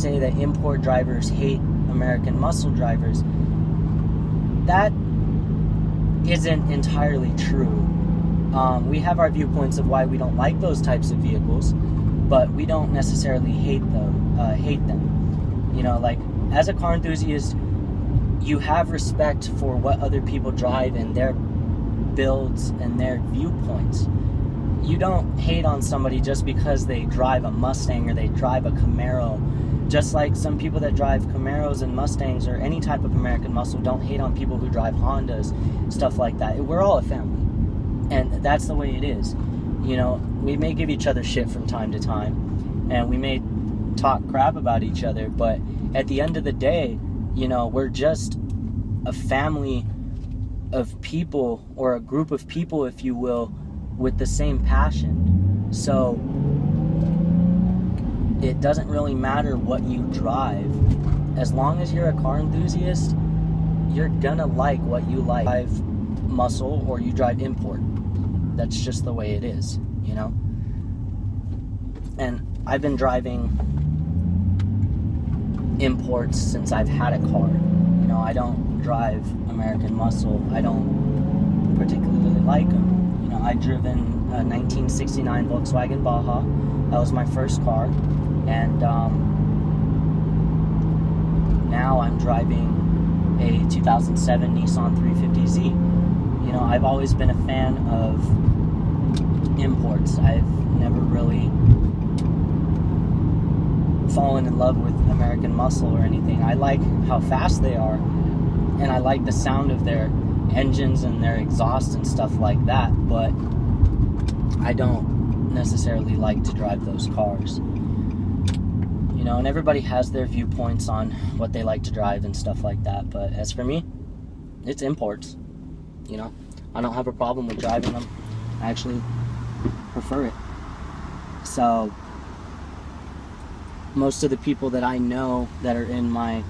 say that import drivers hate American muscle drivers, that isn't entirely true. We have our viewpoints of why we don't like those types of vehicles, but we don't necessarily hate them. You know, like, as a car enthusiast, you have respect for what other people drive and their builds and their viewpoints. You don't hate on somebody just because they drive a Mustang or they drive a Camaro. Just like some people that drive Camaros and Mustangs or any type of American muscle don't hate on people who drive Hondas, stuff like that. We're all a family, and that's the way it is. You know, we may give each other shit from time to time, and we may talk crap about each other, but at the end of the day, you know, we're just a family of people, or a group of people, if you will, with the same passion. So it doesn't really matter what you drive. As long as you're a car enthusiast, you're gonna like what you like. You drive muscle or you drive import. That's just the way it is, you know? And I've been driving imports since I've had a car. You know, I don't drive American muscle. I don't particularly like them. You know, I'd driven a 1969 Volkswagen Baja. That was my first car. And now I'm driving a 2007 Nissan 350Z. You know, I've always been a fan of imports. I've never really fallen in love with American muscle or anything. I like how fast they are, and I like the sound of their engines and their exhaust and stuff like that, but I don't necessarily like to drive those cars. You know, and everybody has their viewpoints on what they like to drive and stuff like that, but as for me, it's imports. You know, I don't have a problem with driving them. I actually prefer it. So most of the people that I know that are in my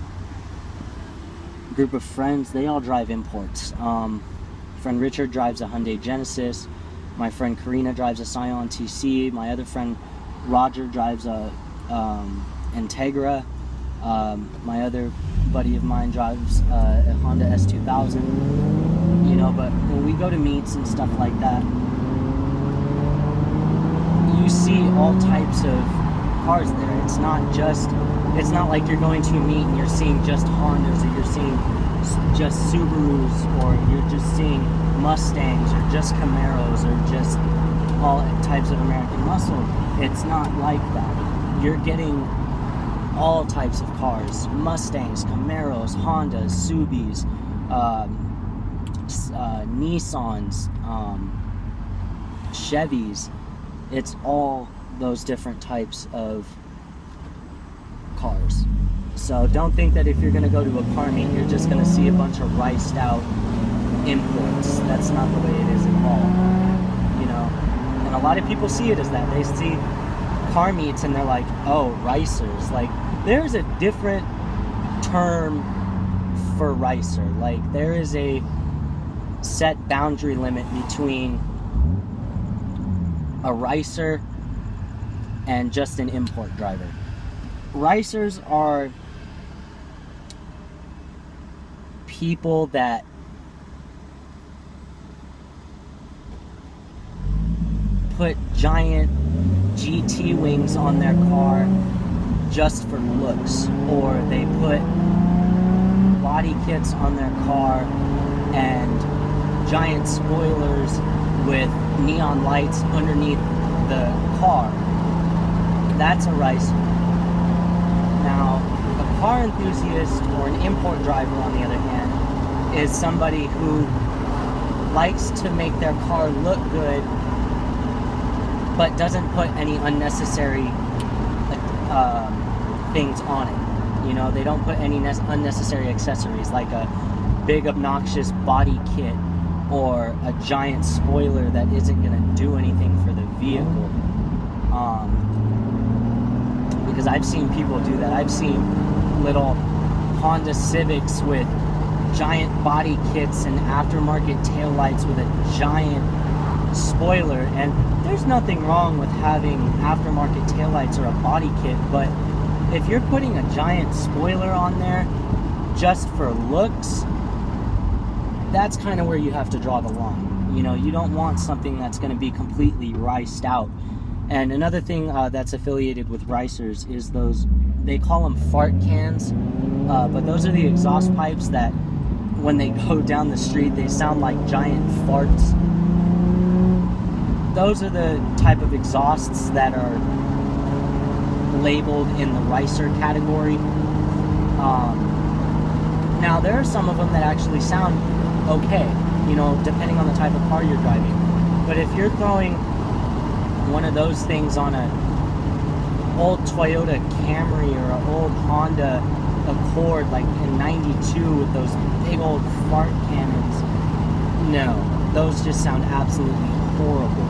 group of friends, they all drive imports. Friend Richard drives a Hyundai Genesis. My friend Karina drives a Scion TC. My other friend Roger drives a Integra. My other buddy of mine drives a Honda S2000. You know, but when we go to meets and stuff like that, you see all types of cars there. It's not like you're going to a meet and you're seeing just Hondas, or you're seeing just Subarus, or you're just seeing Mustangs, or just Camaros, or just all types of American muscle. It's not like that. You're getting all types of cars: Mustangs, Camaros, Hondas, Subis, Nissans, Chevys. It's all those different types of cars. So don't think that if you're going to go to a car meet, you're just going to see a bunch of riced out imports. That's not the way it is at all. You know, and a lot of people see it as that. They see car meets and they're like, oh, ricers. Like, there's a different term for ricer. Like, there is a set boundary limit between a ricer and just an import driver. Ricers are people that put giant GT wings on their car just for looks, or they put body kits on their car and giant spoilers with neon lights underneath the car. That's a ricer. Now, a car enthusiast or an import driver, on the other hand, is somebody who likes to make their car look good, but doesn't put any unnecessary things on it. You know, they don't put any unnecessary accessories, like a big obnoxious body kit or a giant spoiler that isn't going to do anything for the vehicle. Because I've seen people do that. I've seen little Honda Civics with giant body kits and aftermarket taillights with a giant spoiler, and there's nothing wrong with having aftermarket taillights or a body kit, but if you're putting a giant spoiler on there just for looks, that's kind of where you have to draw the line. You know, you don't want something that's going to be completely riced out. And another thing that's affiliated with ricers is those, they call them fart cans, but those are the exhaust pipes that when they go down the street, they sound like giant farts. Those are the type of exhausts that are labeled in the ricer category. Now, there are some of them that actually sound okay, you know, depending on the type of car you're driving. But if you're throwing one of those things on a old Toyota Camry or an old Honda Accord, like in '92 with those big old fart cannons, no, those just sound absolutely horrible,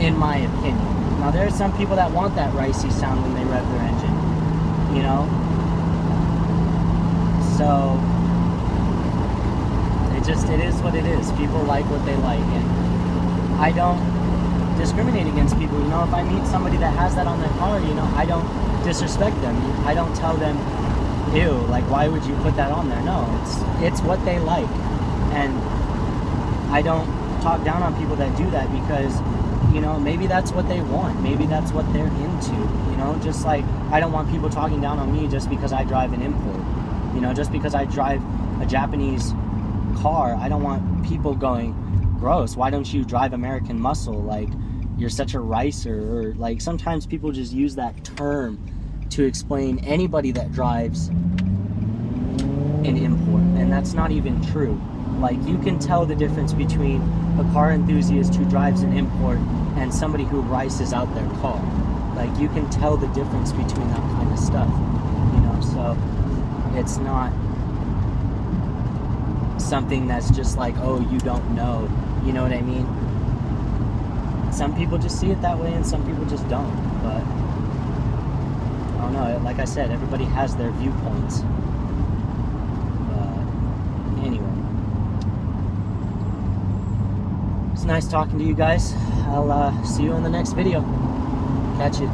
in my opinion. Now, there are some people that want that ricey sound when they rev their engine, you know? So, it is what it is. People like what they like, and I don't discriminate against people. You know, if I meet somebody that has that on their car, you know, I don't disrespect them. I don't tell them, ew, like, why would you put that on there? No, it's what they like. And I don't talk down on people that do that because, you know, maybe that's what they want. Maybe that's what they're into, you know? Just like I don't want people talking down on me just because I drive an import. You know, just because I drive a Japanese car, I don't want people going, gross, why don't you drive American muscle? Like, you're such a ricer. Or like, sometimes people just use that term to explain anybody that drives an import, and that's not even true. Like, you can tell the difference between a car enthusiast who drives an import and somebody who rices out their car. Like, you can tell the difference between that kind of stuff, you know? So it's not something that's just like, oh, you don't know, you know what I mean? Some people just see it that way and some people just don't. But I don't know, like I said, everybody has their viewpoints. Anyway, it's nice talking to you guys. I'll see you in the next video. Catch you.